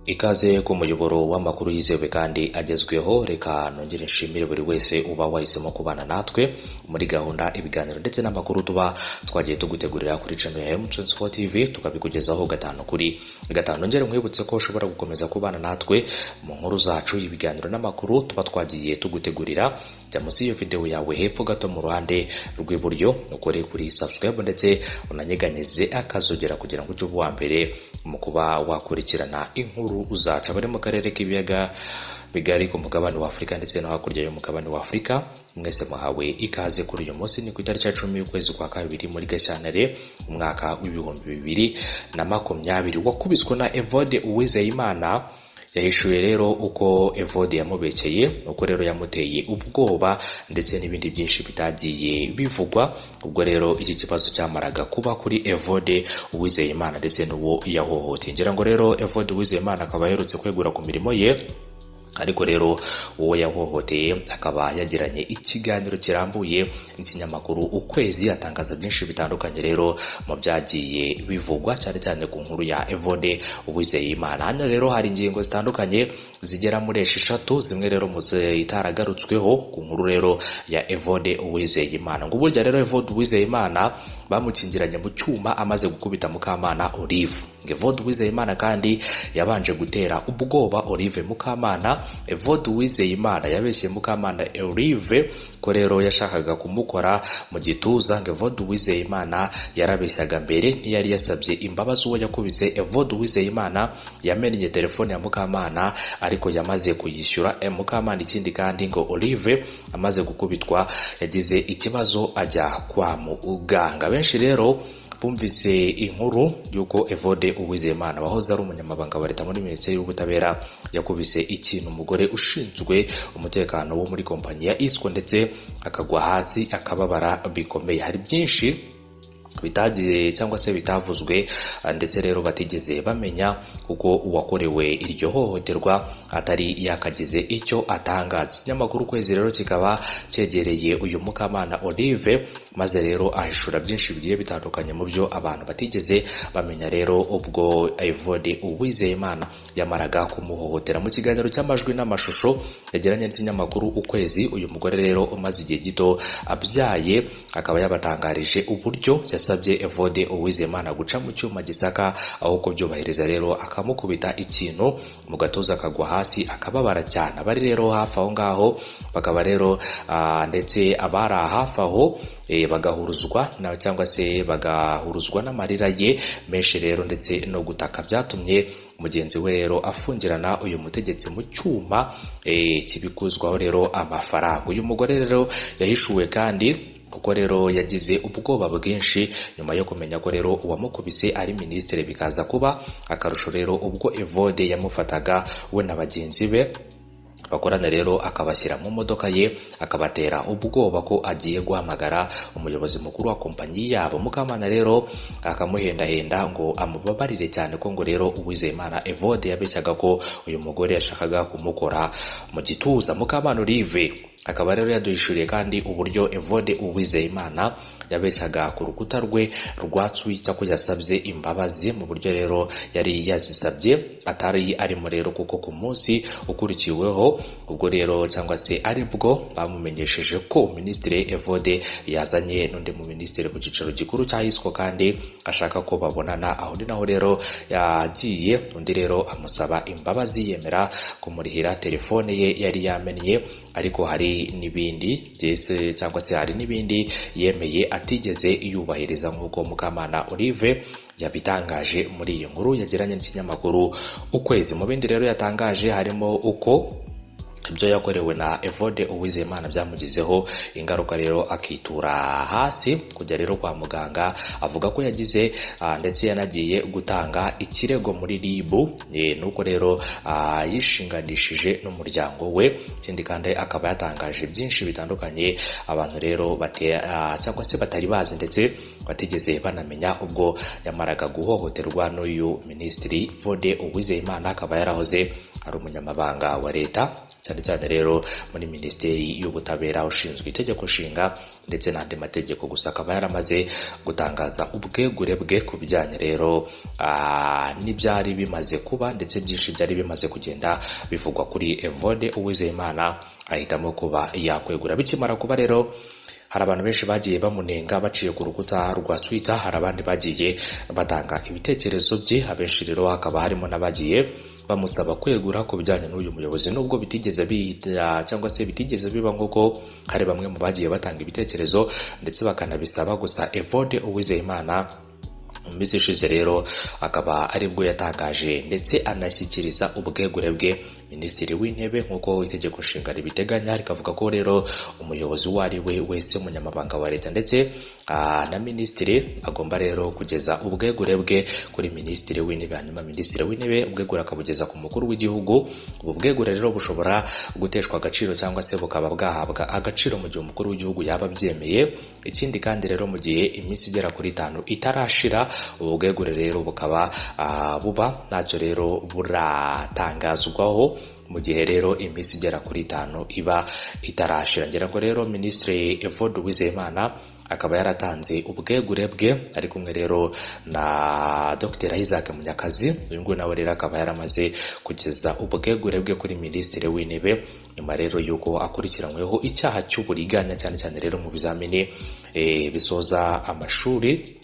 Ikaze ku muyoboro w'amakuru yizewe kandi agezweho. Reka nongere nshimire buri wese uba wahisemo kubana natwe muri gahunda ibiganiro ndetse n'amakuru tuba twagiye tugutegurira kuri channel ya Min.Evode TV, tukabikugezaho gatanu kuri gatanu. Nongere nkwibutse ko ushobora gukomeza kubana natwe mu nkuru zacu ibiganiro n'amakuru tuba twagiye tugutegurira. Jya munsi iyo video yawe hepfo gato mu ruhande rw'iburyo ukore kuri subscribe ndetse unanyeganyeze akazogera kugira ngo ujye uba mbere mu kuba wakurikirana inkuru uzaca bari mu karere k'ibiyaga bigari ku mugabane wa Afrika ndetse no hakurya y'umugabane wa Afrika. Mwese muhawe ikaze kuri uyu munsi. Ni ku itariki ya 10 y'ukwezi kwa kabiri muri Gashyantare umwaka w'ibihumbi 2020. Wakubiswe na Evode Uwizeyimana yahishuye rero uko Evode yamubekeye, uko rero yamuteye ubwoba ndetse n'ibindi byinshi bitagiye bivugwa. Ubwo rero iki kibazo cyamaraga kuba kuri Evode Uwizeyimana ndetse n'uwo yahohoteye. Ngira ngo rero Evode Uwizeyimana akaba yaherutse kwegura ku mirimo ye, ariko rero uwo yahohoteye akaba yagiranye ikiganiro kirambuye n'ikinyamakuru Ukwezi, atangaza byinshi bitandukanye rero mu byagiye bivugwa cyane cyane ku nkuru ya Evode Uwizeyimana. Hano rero hari ingingo zitandukanye zigera muri 6, zimwe rero itaragarutsweho ku nkuru rero ya Evode Uwizeyimana. Ngo burya rero Evode Uwizeyimana bamukingiranye mu cyuma amaze gukubita Mukamana Olive. Evode Uwizeyimana kandi yabanje gutera ubwoba Olive Mukamana. Evode Uwizeyimana yabeshye Mukamana Olive ko rero yashakaga kumukora mu gituza. Evode Uwizeyimana yarabeshyaga mbere, ntiyari yasabye imbabazi uwo yakubise. Evode Uwizeyimana yamennye telefone ya Mukamana ariko yamaze kuyishyura Mukamana. Ikindi kandi ngo Olive amaze gukubitwa yagize ikibazo ajya kwa muganga. Benshi rero bumvise inkuru yuko Evode Uwizeyimana wahoze ari umunyamabanga wa leta muri Minisiteri y'Ubutabera yakubise ikintu umugore ushinzwe umutekano wo muri kompanyi ya Isco ndetse akagwa hasi akababara bikomeye. Hari byinshi bitagiye cyangwa se bitavuzwe ndetse rero batigeze bamenya kuko uwakorewe iryo hohoterwa atari yakagize icyo atangaza. Ikinyamakuru Ukwezi rero kikaba cyegereye uyu Mukamana Olive maze rero ahishura byinshi bigiye bitandukanye mu byo abantu batigeze bamenya. Rero ubwo Evode Uwizeyimana yamaraga kumuhohotera, mu kiganiro cy'amajwi n'amashusho yagiranye n'ikinyamakuru Ukwezi, uyu mugore rero umaze igihe gito abyaye akaba yabatangarije uburyo yasabye Evode Uwizeyimana guca mu cyuma gisaka, aho ko byubahiriza rero akamukubita ikintu mu gatuza akagwa hasi akababara cyane. Abari rero hafi aho ngaho bakaba rero ndetse abari hafi aho bagahuruzwa cyangwa se bagahuruzwa n'amarira ye menshi rero ndetse no gutaka, byatumye mugenzi we rero afungirana uyu mutegetsi mu cyuma kibikuzwaho rero amafaranga. Uyu mugore rero yahishuwe kandi kuko rero yagize ubwoba bwinshi nyuma yo kumenya ko rero uwamukubise ari minisitiri, bikaza kuba akarusho rero ubwo Evode yamufataga we na bagenzi be bakorana rero akabashyira mu modoka ye akabatera ubwoba ko agiye guhamagara umuyobozi mukuru wa kompanyi yabo. Mukamana rero akamuhendahenda ngo amubabarire cyane ko ngo rero Uwizeyimana Evode yabeshyaga ko uyu mugore yashakaga kumukora mu gituza. Mukamana Olive akaba rero yaduhishuriye kandi uburyo Evode Uwizeyimana yabeshyaga ku rukuta rwe rwa Twitter ko yasabye imbabazi mu buryo rero yari yazisabye atari arimo rero, kuko ku munsi ukurikiweho ubwo rero cyangwa se ari bwo bamumenyesheje ko Minisitiri Evode yazanye n'undi mu minisitiri ku cyicaro gikuru cya Isco kandi ashaka ko babonana. aho ni naho rero yagiye undi rero amusaba imbabazi, yemera kumurihira telefone ye yari yamennye, ariko hari n'ibindi byese cyangwa se hari n'ibindi yemeye atigeze yubahiriza nk'uko Mukamana Olive yabitangaje muri iyi nkuru yagiranye n'ikinyamakuru Ukwezi. Mu bindi rero yatangaje harimo uko ibyo yakorewe na Evode Uwizeyimana byamugizeho ingaruka rero akitura hasi kujya rero kwa muganga. Avuga ko yagize ndetse yanagiye gutanga ikirego muri RIB, nuko rero yishinganishije n'umuryango we. Ikindi kandi akaba yatangaje byinshi bitandukanye abantu rero cyangwa se batari bazi ndetse batigeze banamenya ubwo yamaraga guhohoterwa n'uyu minisitiri Evode Uwizeyimana. Akaba yarahoze ari umunyamabanga wa leta cyane cyane rero muri Minisiteri y'Ubutabera ushinzwe itegeko nshinga ndetse n'andi mategeko. Gusa akaba yaramaze gutangaza ubwegure bwe ku bijyanye rero n'ibyari bimaze kuba ndetse byinshi byari bimaze kugenda bivugwa kuri Evode Uwizeyimana, ahitamo kuba yakwegura. Bikimara kuba rero hari abantu benshi bagiye bamunenga baciye ku rukuta rwa Twitter, hari abandi bagiye batanga ibitekerezo bye, abenshi rero hakaba harimo n'abagiye bamusaba kwegura ku bijyanye n'uyu muyobozi, nubwo bitigeze cyangwa se bitigeze biba nk'uko hari bamwe mu bagiye batanga ibitekerezo ndetse bakanabisaba. Gusa Evode Uwizeyimana mu minsi ishize rero akaba aribwo yatangaje ndetse anashyikiriza ubwegure bwe Minisitiri w'Intebe nk'uko itegeko nshinga ribiteganya, rikavuga ko rero umuyobozi uwo ari we wese, umunyamabanga wa leta ndetse na minisitiri agomba rero kugeza ubwegure bwe kuri Minisitiri w'Intebe, hanyuma Minisitiri w'Intebe ubwegure akabugeza ku mukuru w'igihugu. Ubu bwegure rero bushobora guteshwa agaciro cyangwa se bukaba bwahabwa agaciro mu gihe umukuru w'igihugu yaba abyemeye. Ikindi kandi rero mu gihe iminsi igera kuri 5 itarashira, ubu bwegure rero bukaba buba ntacyo rero buratangazwaho mu gihe rero iminsi igera kuri 5 iba itarashira. Ngira ngo rero Minisitiri Evode Uwizeyimana akaba yaratanze ubwegure bwe ari kumwe rero na Dr. Isaac Munyakazi. Uyu nguyu nawe rero akaba yaramaze kugeza ubwegure bwe kuri Minisitiri w'Intebe nyuma rero yuko akurikiranyweho icyaha cy'uburiganya, cyane cyane rero mu bizamini bisoza amashuri.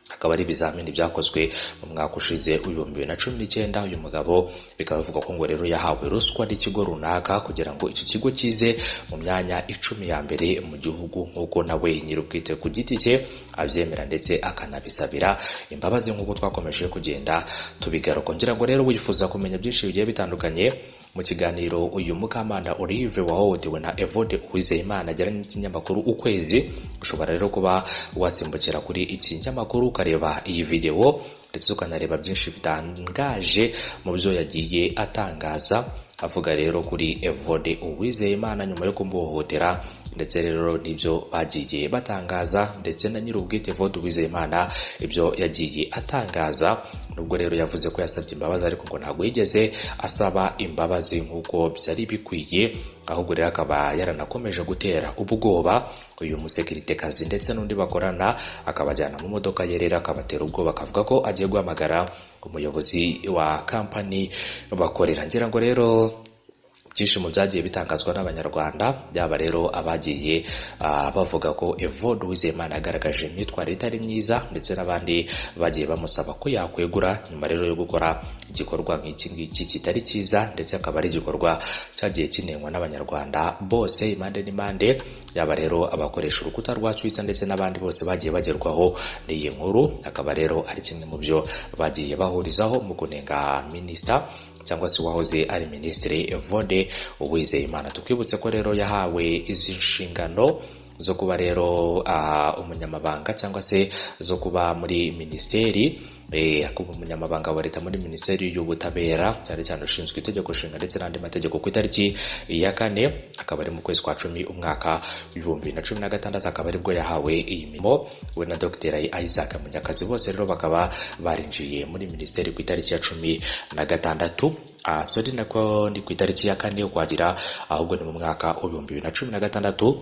Akaba ari ibizamini byakozwe mu mwaka ushize 2019. Uyu mugabo bikaba bivuga ko ngo rero yahawe ruswa n'ikigo runaka kugira ngo iki kigo kize mu myanya 10 ya mbere mu gihugu, nk'uko nawe nyir'ubwite ku giti cye abyemera ndetse akanabisabira imbabazi, nk'uko twakomeje kugenda tubigaruka. Ngira ngo rero wifuza kumenya byinshi bigiye bitandukanye mu kiganiro uyu Mukamana Olive wahohotewe na Evode Uwizeyimana ajyana n'ikinyamakuru Ukwezi, ushobora rero kuba wasimbukira kuri iki kinyamakuru ukareba iyi video ndetse ukanareba byinshi bitangaje mu byo yagiye atangaza, avuga rero kuri Evode Uwizeyimana nyuma yo kumuhohotera ndetse rero nibyo bagiye batangaza, ndetse na nyir'ubwite Evode Uwizeyimana ibyo yagiye atangaza. Nubwo rero yavuze ko yasabye imbabazi, ariko ngo ntabwo yigeze asaba imbabazi nk'uko byari bikwiye, ahubwo rero akaba yaranakomeje gutera ubwoba uyu musekiritekazi ndetse n'undi bakorana, akabajyana mu modoka ye rero akabatera ubwoba, akavuga ko agiye guhamagara umuyobozi wa kampani bakorera. Ngira ngo rero byinshi mu byagiye bitangazwa n'abanyarwanda, byaba rero abagiye bavuga ko Evode Uwizeyimana yagaragaje imyitwarire itari myiza, ndetse n'abandi bagiye bamusaba ko yakwegura nyuma rero yo gukora igikorwa nk'iki ngiki kitari cyiza, ndetse akaba ari igikorwa cyagiye kinengwa n'abanyarwanda bose impande n'impande, yaba rero abakoresha urukuta rwa Twitter ndetse n'abandi bose bagiye bagerwaho n'iyi nkuru. Akaba rero ari kimwe mu byo bagiye bahurizaho mu kunenga minisita cyangwa se wahoze ari Minisitiri Evode Uwizeyimana. Tukwibutse ko rero yahawe izi nshingano zo kuba rero umunyamabanga cyangwa se zo kuba muri minisiteri kuba umunyamabanga wa leta muri Minisiteri y'Ubutabera, cyane cyane ushinzwe itegeko nshinga ndetse n'andi mategeko, ku itariki ya 4 akaba ari mu kwezi kwa 10 umwaka 2016. akaba aribwo yahawe iyi mirimo we na Dr. Isaac Munyakazi. Bose rero bakaba barinjiye muri minisiteri ku itariki ya 16 sorry nako ndi ku itariki ya 4 Ukwakira, ahubwo ni mu mwaka 2016.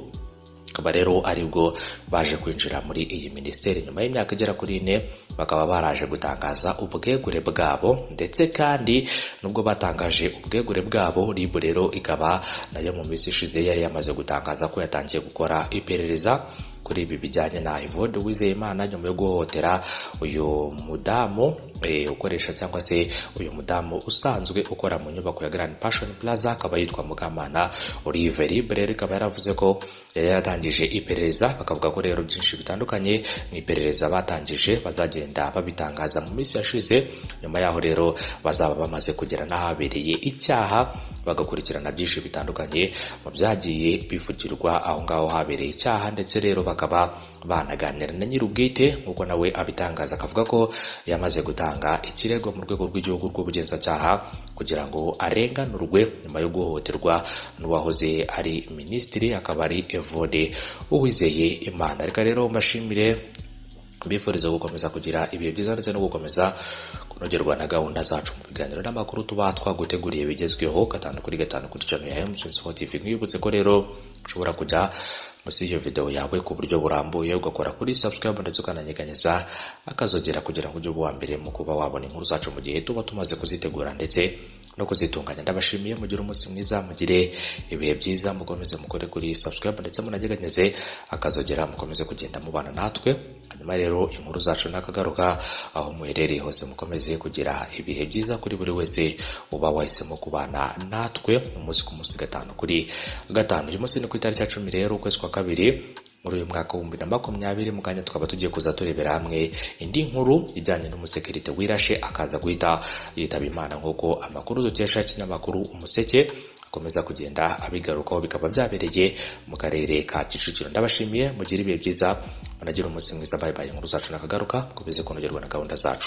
Akaba rero aribwo baje kwinjira muri iyi minisiteri nyuma y'imyaka igera kuri 4, bakaba baraje gutangaza ubwegure bwabo, ndetse kandi nubwo batangaje ubwegure bwabo, RIB rero ikaba nayo mu minsi ishize yari yamaze gutangaza ko yatangiye gukora iperereza kuri ibi bijyanye na Evode Uwizeyimana nyuma yo guhohotera uyu mudamu ukoresha cyangwa se uyu mudamu usanzwe ukora mu nyubako ya Grand Passion Plaza, akaba yitwa Mukamana Olive. RIB rero ikaba yaravuze ko yari yaratangije iperereza, bakavuga ko rero byinshi bitandukanye mu iperereza batangije bazagenda babitangaza mu minsi yashize. Nyuma yaho rero bazaba bamaze kugera n'ahabereye icyaha, bagakurikirana byinshi bitandukanye mu byagiye bivugirwa aho ngaho habereye icyaha, ndetse rero bakaba banaganira na nyir'ubwite nk'uko nawe abitangaza, akavuga ko yamaze gutanga ikirego mu rwego rw'igihugu rw'ubugenzacyaha kugira ngo arenganurwe nyuma yo guhohoterwa n'uwahoze ari minisitiri, akaba ari Evode Uwizeyimana. Reka rero mbashimire bifuriza gukomeza kugira ibihe byiza ndetse no gukomeza kunogerwa na gahunda zacu mu biganiro n'amakuru tuba twaguteguriye bigezweho gatanu kuri channel ya M24 TV. Mwibutse ko rero ushobora kujya musi iyo video yawe ku buryo burambuye ugakora kuri subscribe ndetse ukananyeganyeza akazogera kugira ngo ujye uba mbere mu kuba wabona inkuru zacu mu gihe tuba tumaze kuzitegura ndetse no kuzitunganya. Ndabashimiye, mugire umunsi mwiza, mugire ibihe byiza, mukomeze mukore kuri subscribe ndetse munanyeganyeze akazogera, mukomeze kugenda mubana natwe. Hanyuma rero inkuru zacu nakagaruka aho muherereye hose, mukomeze kugira ibihe byiza kuri buri wese uba wahisemo kubana natwe umunsi ku munsi gatanu kuri gatanu. Uyu munsi ni ku itariki ya 10 rero ukwezi kwa kabiri muri uyu mwaka wa 2020. mu kanya tukaba tugiye kuza turebera hamwe indi nkuru ijyanye n'umusekirite wirashe akaza guhita yitaba Imana, nk'uko amakuru dukesha kinyamakuru Umuseke akomeza kugenda abigarukaho, bikaba byabereye mu karere ka Kicukiro. Ndabashimiye, mugire ibihe byiza, munagira umunsi mwiza, bye bye. Inkuru zacu nakagaruka, mukomeze kunogerwa na gahunda zacu.